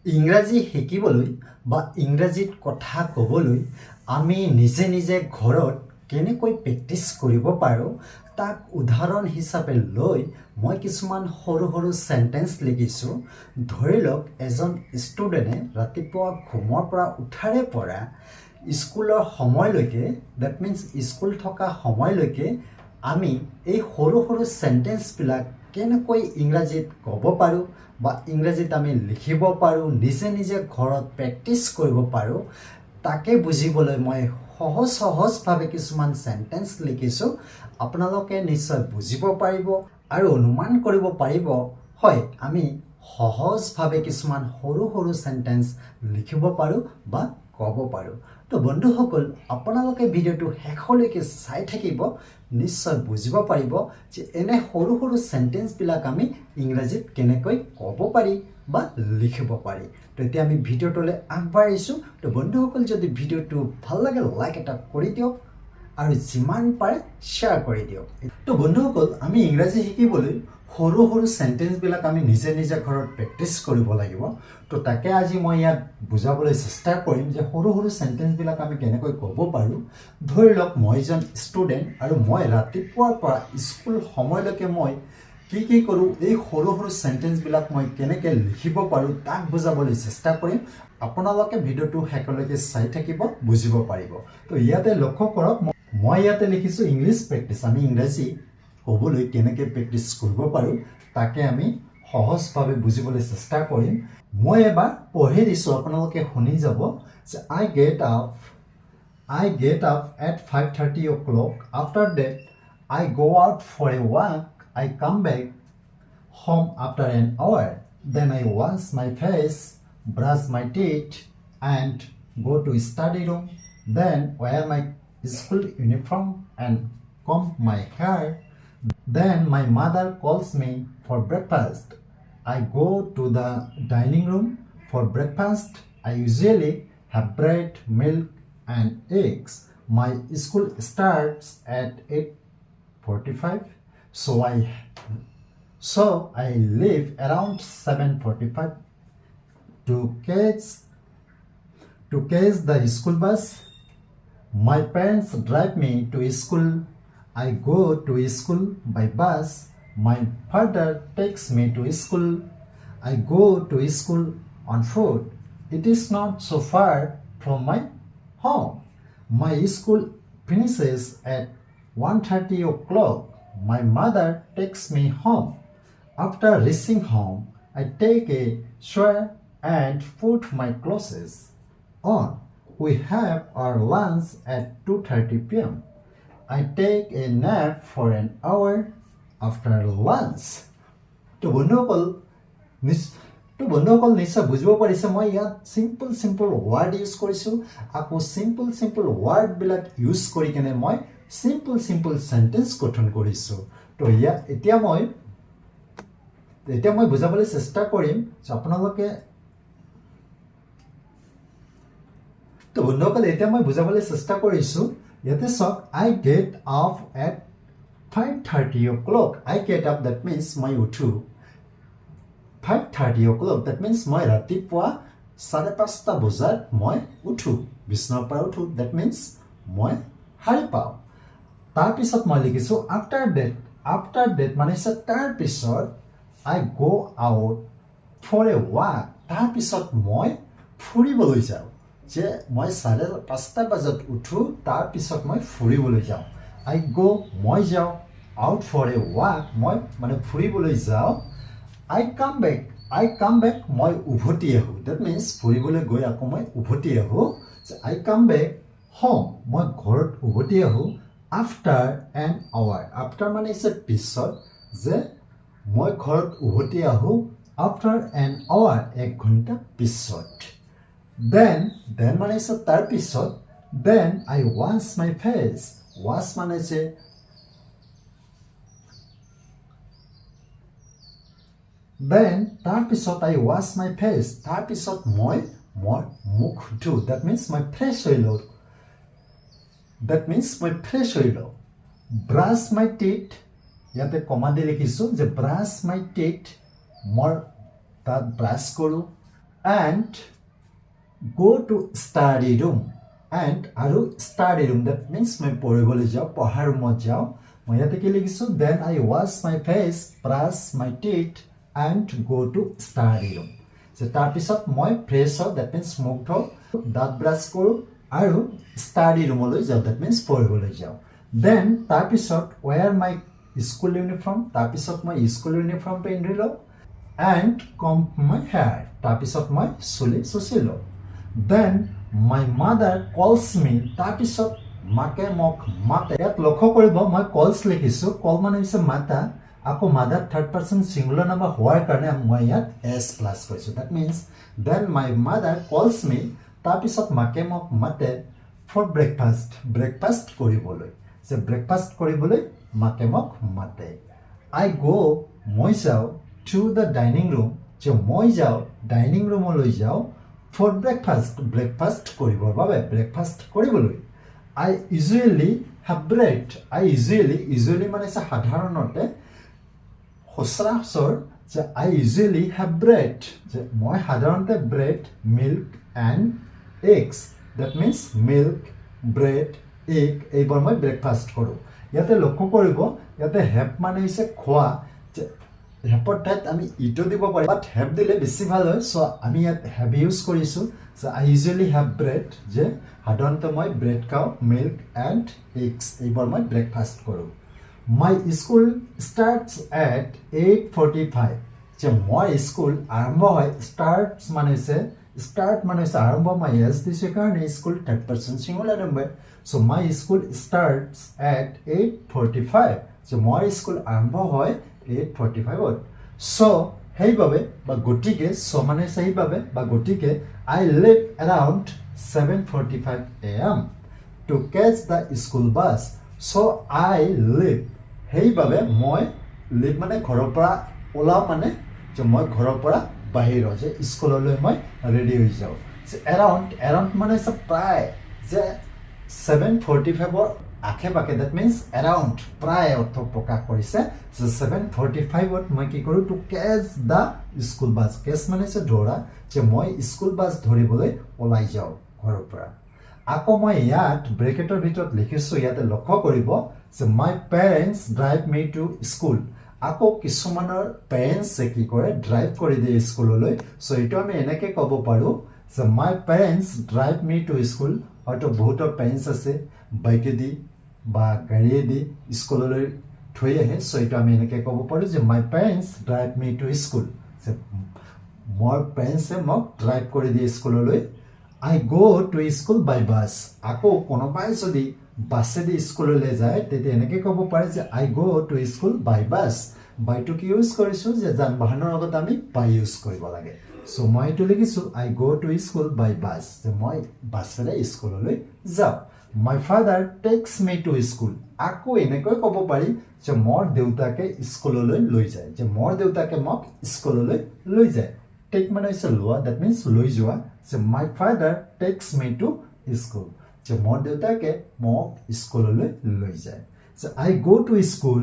ইংৰাজী শিকিবলৈ বা ইংৰাজীত কথা ক'বলৈ আমি নিজে নিজে ঘৰত কেনেকৈ প্ৰেক্টিছ কৰিব পাৰোঁ তাক উদাহৰণ হিচাপে লৈ মই কিছুমান সৰু সৰু চেণ্টেন্স লিখিছোঁ। ধৰি লওক এজন ষ্টুডেণ্টে ৰাতিপুৱা ঘুমৰ পৰা উঠাৰে পৰা স্কুলৰ সময়লৈকে, ডেট মিনছ স্কুল থকা সময়লৈকে আমি এই সৰু সৰু চেণ্টেন্সবিলাক কেনেকৈ ইংৰাজীত ক'ব পাৰোঁ বা ইংৰাজীত আমি লিখিব পাৰোঁ, নিজে নিজে ঘৰত প্ৰেক্টিছ কৰিব পাৰোঁ, তাকে বুজিবলৈ মই সহজভাৱে কিছুমান চেণ্টেন্স লিখিছোঁ। আপোনালোকে নিশ্চয় বুজিব পাৰিব আৰু অনুমান কৰিব পাৰিব, হয় আমি সহজভাৱে কিছুমান সৰু সৰু চেণ্টেন্স লিখিব পাৰোঁ বা ক'ব পাৰোঁ। তো বন্ধুসকল, আপোনালোকে ভিডিঅ'টো শেষলৈকে চাই থাকিব, নিশ্চয় বুজিব পাৰিব যে এনে সৰু সৰু চেণ্টেন্সবিলাক আমি ইংৰাজীত কেনেকৈ ক'ব পাৰি বা লিখিব পাৰি। তো এতিয়া আমি ভিডিঅ'টোলৈ আগবাঢ়িছোঁ। তো বন্ধুসকল, যদি ভিডিঅ'টো ভাল লাগে লাইক এটা কৰি দিয়ক আৰু যিমান পাৰে শ্বেয়াৰ কৰি দিয়ক। তো বন্ধুসকল, আমি ইংৰাজী শিকিবলৈ সৰু সৰু চেণ্টেন্সবিলাক আমি নিজে নিজে ঘৰত প্ৰেক্টিছ কৰিব লাগিব। তো তাকে আজি মই ইয়াত বুজাবলৈ চেষ্টা কৰিম যে সৰু সৰু চেণ্টেন্সবিলাক আমি কেনেকৈ ক'ব পাৰোঁ। ধৰি লওক মই এজন ষ্টুডেণ্ট আৰু মই ৰাতিপুৱাৰ পৰা স্কুল সময়লৈকে মই কি কৰোঁ, এই সৰু সৰু চেণ্টেন্সবিলাক মই কেনেকৈ লিখিব পাৰোঁ তাক বুজাবলৈ চেষ্টা কৰিম। আপোনালোকে ভিডিঅ'টো শেষলৈকে চাই থাকিব, বুজিব পাৰিব। তো ইয়াতে লক্ষ্য কৰক, মই ইয়াতে লিখিছোঁ ইংলিছ প্ৰেক্টিছ। আমি ইংৰাজী ক'বলৈ কেনেকৈ প্ৰেক্টিছ কৰিব পাৰোঁ তাকে আমি সহজভাৱে বুজিবলৈ চেষ্টা কৰিম। মই এবাৰ পঢ়ি দিছোঁ, আপোনালোকে শুনি যাব যে I get up at 5:30 o'clock. After that, I go out for a walk. I come back home after an hour. Then I wash my face, brush my teeth, and go to study room. Then wear my school uniform and comb my hair. Then my mother calls me for breakfast. I go to the dining room for breakfast. I usually have bread, milk, and eggs. My school starts at 8:45, so I leave around 7:45 to catch the school bus. My parents drive me to school. I go to school by bus. My father takes me to school. I go to school on foot. It is not so far from my home. My school finishes at 1:30 o'clock. My mother takes me home. After reaching home, I take a shower and put my clothes on. We have our lunch at 2:30 p.m. I take a nap for an hour after lunch. তো বন্ধুসকল নিশ্চয় বুজিব পাৰিছে, মই ইয়াত simple ward use কৰিছোঁ। আকৌ simple ৱাৰ্ডবিলাক use কৰি কেনে মই চিম্পল চেণ্টেন্স গঠন কৰিছোঁ। তো এতিয়া মই বুজাবলৈ চেষ্টা কৰিম যে আপোনালোকে, তো বন্ধুসকল এতিয়া মই বুজাবলৈ চেষ্টা কৰিছোঁ। ইয়াতে চাওক, I get up at 5:30 o'clock. I get up, that means মই উঠো 5:30 o'clock, that means মই ৰাতিপুৱা 5:30 বজাত মই উঠো, বিচনাৰ পৰা উঠো, that means মই সাৰি পাওঁ। তাৰপিছত মই লিখিছোঁ after that মানে হৈছে তাৰপিছত I go out for a walk, তাৰপিছত মই ফুৰিবলৈ যাওঁ। যে মই 5:30 বজাত উঠো, তাৰপিছত মই ফুৰিবলৈ যাওঁ। মই যাওঁ out for a walk, মই মানে ফুৰিবলৈ যাওঁ। I come back, মই উভতি আহোঁ, that means ফুৰিবলৈ গৈ আকৌ মই উভতি আহোঁ। I come back home, মই ঘৰত উভতি আহোঁ after an hour. after মানে হৈছে পিছত, যে মই ঘৰত উভতি আহোঁ after an hour, 1 ঘণ্টা পিছত। Then মানে হৈছে তাৰপিছত, then I wash my face. wash মানে হৈছে then তাৰপিছত I wash my face, তাৰপিছত মই মুখ ধুওঁ, that means মই ফ্ৰেছ হৈ লওঁ। brush my teeth, ইয়াতে কমা দি লিখিছোঁ যে brush my teeth, মই তাত ব্ৰাছ কৰোঁ। and go to study room and আৰু study room that means মই পঢ়িবলৈ যাওঁ পঢ়াৰ ৰুমত যাওঁ মই ইয়াতে কি লিখিছো then I wash my face brush my teeth and go to study room so তাৰ পিছত মই ফ্ৰেছ হওঁ that means মুখ ধুওঁ দাঁত ব্ৰাছ কৰোঁ আৰু study roomলৈ যাওঁ that means পঢ়িবলৈ যাওঁ then তাৰ পিছত wear my school uniform তাৰ পিছত মই school uniform পিন্ধি লওঁ and comb my hair তাৰ পিছত মই চুলি চুচি লওঁ then my mother calls me তাৰ পিছত মাকে মোক মাতে ইয়াত লক্ষ্য কৰিব মই calls লিখিছো call মানে হৈছে মাতা আকৌ mother third person singular number হোৱাৰ কাৰণে মই ইয়াত s plus কৰিছো that means then my mother calls me তাৰ পিছত মাকে মোক মাতে for breakfast কৰিবলৈ যে breakfast কৰিবলৈ মাকে মোক মাতে I go মই যাওঁ to the dining room যে মই যাওঁ ডাইনিং ৰুমলৈ যাওঁ for breakfast কৰিবৰ বাবে breakfast কৰিবলৈ I usually have bread I usually মানে সাধাৰণতে সচৰাচৰ যে I usually have bread যে মই সাধাৰণতে bread milk and eggs that means milk bread egg এইবোৰ মই breakfast কৰোঁ ইয়াতে লক্ষ্য কৰিব ইয়াতে have মানে হৈছে খোৱা যে হেপৰ ঠাইত আমি ইটো দিব পাৰি বাট হেপ দিলে বেছি ভাল হয় সো আমি ইয়াত হেভ ইউজ কৰিছোঁ so I usually have bread যে সাধাৰণতে মই ব্ৰেড খাওঁ মিল্ক এণ্ড এগছ এইবোৰ মই ব্ৰেকফাষ্ট কৰোঁ মাই স্কুল ষ্টাৰ্টছ এট 8:45 যে মই স্কুল আৰম্ভ হয় ষ্টাৰ্টছ মানে হৈছে আৰম্ভ মই এছ দিছোঁ কাৰণে school third person singular number so my school starts at 8:45 যে মই স্কুল আৰম্ভ হয় 8:45 so সেইভাবে বা গটিকে so মানে সেইভাবে বা গটিকে I live around 7:45 am to catch the school bus so I live সেইভাবে মই live মানে ঘৰৰ পৰা ওলা মানে যে মই ঘৰৰ পৰা বাহিৰ যে স্কুললৈ মই ৰেডি হৈ যাওঁ around মানে প্ৰায় যে 7:45 আখে পাকে that means around প্ৰায় অৰ্থ প্ৰকাশ কৰিছে যে 7:45 মই কি কৰোঁ to catch the school bus catch মানে ধৰা যে মই স্কুল বাছ ধৰিবলৈ ওলাই যাওঁ ঘৰৰ পৰা আকৌ মই ইয়াত ব্ৰেকেটৰ ভিতৰত লিখিছোঁ ইয়াতে লক্ষ্য কৰিব যে my parents drive me to school আকৌ কিছুমানৰ পেৰেণ্টছে কি কৰে ড্ৰাইভ কৰি দিয়ে স্কুললৈ সো এইটো আমি এনেকৈ ক'ব পাৰোঁ যে my parents drive me to school হয়তো বহুতৰ পেৰেণ্টছ আছে বাইকেদি বা গাড়ীয়েদি স্কুললৈ থৈ আহে সো এইটো আমি এনেকৈ ক'ব পাৰোঁ যে my parents drive me to school যে মোৰ পেৰেণ্টছে মোক ড্ৰাইভ কৰি দিয়ে স্কুললৈ I go to school by bus আকৌ কোনোবাই যদি বাছেদি স্কুললৈ যায় তেতিয়া এনেকৈ ক'ব পাৰে যে I go to school by bus বাইটো কি ইউজ কৰিছোঁ যে যান বাহনৰ লগত আমি বাই ইউজ কৰিব লাগে সো মই এইটো লিখিছোঁ I go to school by bus যে মই বাছেৰে স্কুললৈ যাওঁ My father takes me to school আকৌ এনেকৈ ক'ব পাৰি যে মোৰ দেউতাকে স্কুললৈ লৈ যায় যে মোৰ দেউতাকে মোক স্কুললৈ লৈ যায় টেক মানে হৈছে লোৱা that means লৈ যোৱা যে my father takes me to school যে মোৰ দেউতাকে মোক স্কুললৈ লৈ যায় যে I go to school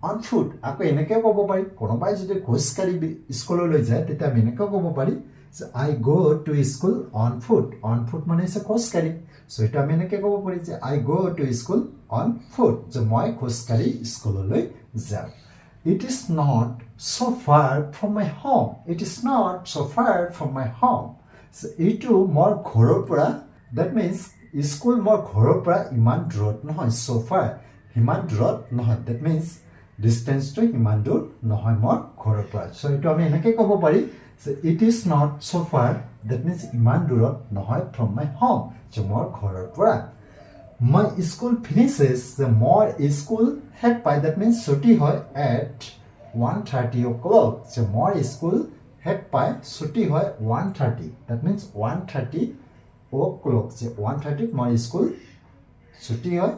on foot আকৌ এনেকৈ ক'ব পাৰি কোনোবাই যদি খোজকাঢ়ি স্কুললৈ যায় তেতিয়া আমি এনেকৈ ক'ব পাৰি যে I go to school on foot মানে হৈছে খোজকাঢ়ি সো এটা আমি এনেকৈ ক'ব পাৰি যে I go to school on foot যে মই খোজকাঢ়ি স্কুললৈ যাওঁ It is not so far from my home. So এইটো মোৰ ঘৰৰ পৰা that means স্কুল মোৰ ঘৰৰ পৰা ইমান দূৰত নহয় so far ইমান দূৰত নহয় that means ডিষ্টেন্সটো ইমান দূৰ নহয় মোৰ ঘৰৰ পৰা so এইটো আমি এনেকৈ ক'ব পাৰি যে it is not so far that means ইমান দূৰত নহয় from my home যে মোৰ ঘৰৰ পৰা my school finishes যে মোৰ স্কুল শেষ পায় that means ছুটি হয় at 1:30 o'clock যে মোৰ স্কুল শেষ পায় ছুটি হয় 1:30 that means 1:30 o'clock যে 1:30 মোৰ স্কুল ছুটি হয়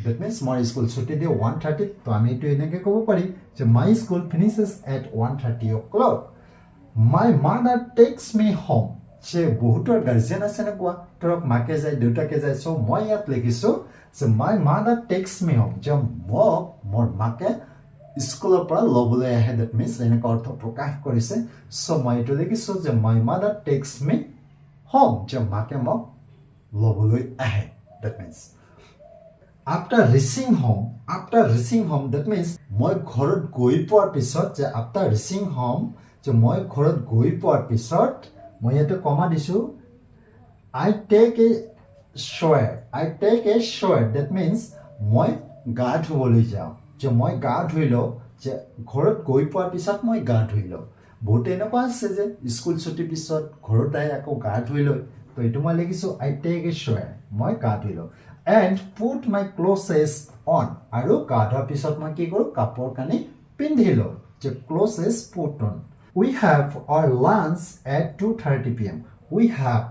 that means মোৰ স্কুল ছুটি দিয়ে 1:30 তো আমি এইটো এনেকৈ ক'ব পাৰি যে my school finishes at 1:30 o'clock my mother takes me home যে বহুতৰ গাৰ্জেন আছে না কোৱা ধৰক মাকে যায় দেউতাকে যায় সো মই ইয়াত লিখিছোঁ যে my mother takes me home যে মোক মোৰ মাকে স্কুলৰ পৰা ল'বলৈ আহে ডেট মিনছ এনেকুৱা অৰ্থ প্ৰকাশ কৰিছে চ' মই এইটো লিখিছোঁ যে my mother takes me home যে মাকে মোক ল'বলৈ আহে that means after reaching home that means মই ঘৰত গৈ পোৱাৰ পিছত যে আফটাৰ ৰিচিং হোম যে মই ঘৰত গৈ পোৱাৰ পিছত মই ইয়াতে কমা দিছোঁ I take a shower that means মই গা ধুবলৈ যাওঁ যে মই গা ধুই লওঁ যে ঘৰত গৈ পোৱাৰ পিছত মই গা ধুই লওঁ বহুত এনেকুৱা আছে যে স্কুল ছুটিৰ পিছত ঘৰত আহি আকৌ গা ধুই লয় তো এইটো মই লিখিছোঁ I take a shower মই গা ধুই লওঁ and put my clothes on আৰু গা ধোৱাৰ পিছত মই কি কৰোঁ কাপোৰ কানি পিন্ধি লওঁ যে clothes put on we have our lunch at 2:30 p.m. we have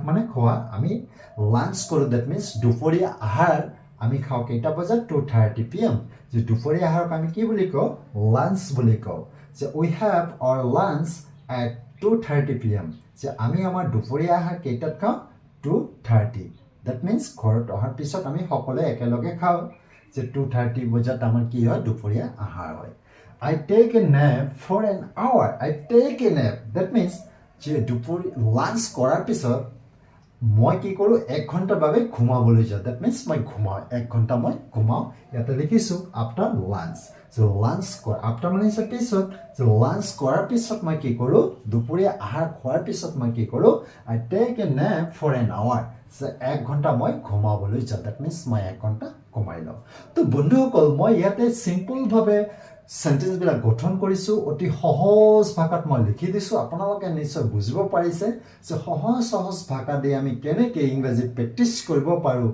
মানে খোৱা আমি লাঞ্চ কৰোঁ ডেট মিনছ দুপৰীয়া আহাৰ আমি খাওঁ কেইটা বজাত 2:30 p.m. যে দুপৰীয়া আহাৰক আমি কি বুলি কওঁ লাঞ্চ বুলি কওঁ যে we have our lunch at 2:30 p.m. যে আমি আমাৰ দুপৰীয়া আহাৰ কেইটাত খাওঁ 2:30 ডেট মিনছ ঘৰত অহাৰ পিছত আমি সকলোৱে একেলগে খাওঁ যে 2:30 বজাত আমাৰ কি হয় দুপৰীয়া আহাৰ হয় I take a nap for an hour that means যে দুপৰীয়া লাঞ্চ কৰাৰ পিছত মই কি কৰোঁ 1 ঘণ্টাৰ বাবে ঘুমাবলৈ যাওঁ ডেট মিনছ মই ঘুমাওঁ 1 ঘণ্টা মই ঘুমাওঁ ইয়াতে লিখিছোঁ আফটাৰ লাঞ্চ যে লাঞ্চ কৰা আফটাৰ মানে হৈছে পিছত যে লাঞ্চ কৰাৰ পিছত মই কি কৰোঁ দুপৰীয়া আহাৰ খোৱাৰ পিছত মই কি কৰোঁ I take a nap for an hour যে 1 ঘণ্টা মই ঘুমাবলৈ যাওঁ ডেট মিনছ মই 1 ঘণ্টা ঘুমাই লওঁ তো বন্ধুসকল মই ইয়াতে চিম্পলভাৱে চেণ্টেন্সবিলাক গঠন কৰিছোঁ অতি সহজ ভাষাত মই লিখি দিছোঁ আপোনালোকে নিশ্চয় বুজিব পাৰিছে যে সহজ ভাষা দি আমি কেনেকৈ ইংৰাজী প্ৰেক্টিছ কৰিব পাৰোঁ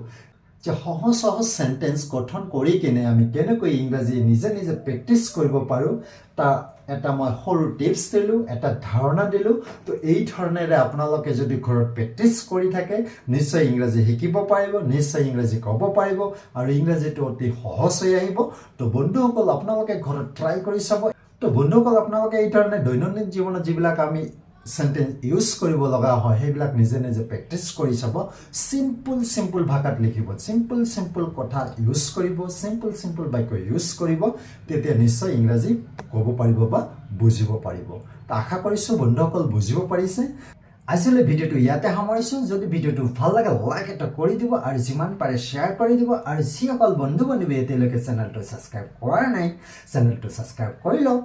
যে সহজ চেণ্টেন্স গঠন কৰি কিনে আমি কেনেকৈ ইংৰাজী নিজে প্ৰেক্টিছ কৰিব পাৰোঁ তাৰ এটা মই সৰু টিপছ দিলোঁ এটা ধাৰণা দিলোঁ তো এই ধৰণেৰে আপোনালোকে যদি ঘৰত প্ৰেক্টিছ কৰি থাকে নিশ্চয় ইংৰাজী শিকিব পাৰিব নিশ্চয় ইংৰাজী ক'ব পাৰিব আৰু ইংৰাজীটো অতি সহজ হৈ আহিব তো বন্ধুসকল আপোনালোকে ঘৰত ট্ৰাই কৰি চাব তো বন্ধুসকল আপোনালোকে এই ধৰণে দৈনন্দিন জীৱনত যিবিলাক আমি চেণ্টেন্স ইউজ কৰিব লগা হয় সেইবিলাক নিজে প্ৰেক্টিছ কৰি চাব চিম্পল ভাষাত লিখিব চিম্পল কথা ইউজ কৰিব চিম্পল বাক্য ইউজ কৰিব তেতিয়া নিশ্চয় ইংৰাজী ক'ব পাৰিব বা বুজিব পাৰিব তো আশা কৰিছোঁ বন্ধুসকল বুজিব পাৰিছে আজিলৈ ভিডিঅ'টো ইয়াতে সামৰিছোঁ যদি ভিডিঅ'টো ভাল লাগে লাইক এটা কৰি দিব আৰু যিমান পাৰে শ্বেয়াৰ কৰি দিব আৰু যিসকল বন্ধু বান্ধৱী এতিয়ালৈকে চেনেলটো ছাবস্ক্ৰাইব কৰা নাই চেনেলটো ছাবস্ক্ৰাইব কৰি লওক